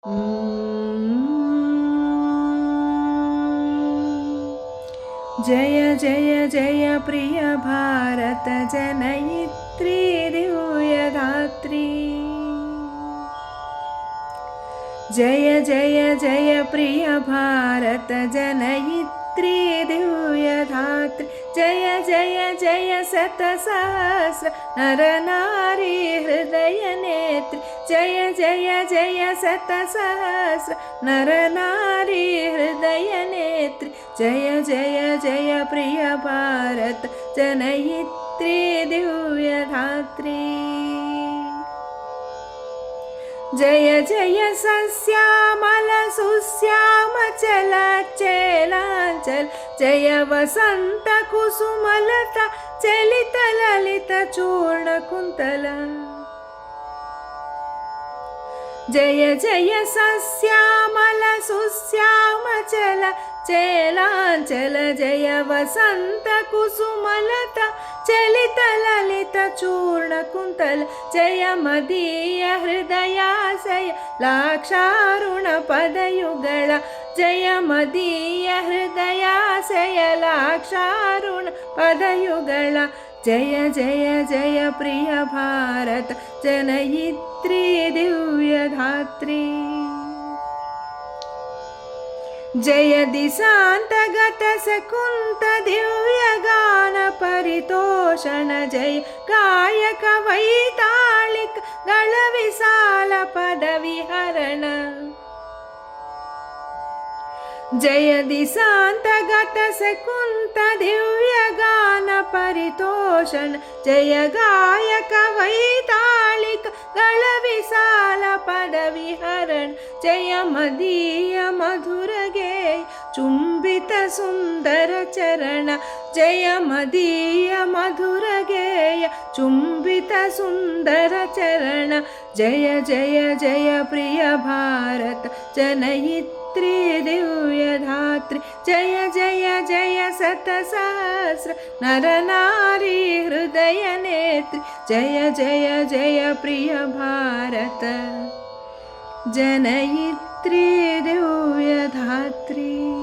जय जय जय प्रिय भारत जनयित्री दिव्यधात्री। जय जय जय प्रिय भारत जनयित्री दिव्यधात्री। जय जय जय शतसहस्र नर नारी हृदय नेत्री। जय जय जय शतसहस्र नर नारी हृदय नेत्री। जय जय जय प्रिय भारत जनयित्री दिव्यधात्री। जय जय सस्यामल सुश्यामचल चेलांचल। जय वसंत कुसुमलता चलित ललित चूर्ण कुंतला। जय जय सस्यामल सुश्यामचल चेलांचल। जय वसंत कुसुमलता चलित ललित चूर्ण कुंतल। जय मदीय हृदयाशय लाक्षारुण पदयुगल। जय मदीय हृदयाशय लाक्षारुण पदयुगल। जय जय जय प्रिय भारत जनयित्री दिव्यधात्री। जय दिशांतगत सकुंत दिव्यगान परितोषण। जय गायक वैताళिक गळ विशाल पद विहरण। जय दिशांतगत सकुंत दिव्यगान परितोषण। जय गायक वैताళिक गळ विशाल पद विहरण। जय मदीय मधुर गेय चुंबित सुंदर चरण। जय मदीय मधुर गेय चुंबित सुंदर चरण। जय जय जय प्रिय भारत जनयित्री दिव्यधात्री। जय जय जय शतसहस्र नर नारी हृदय नेत्री। जय जय जय प्रिय भारत जनयित्री दिव्यधात्री।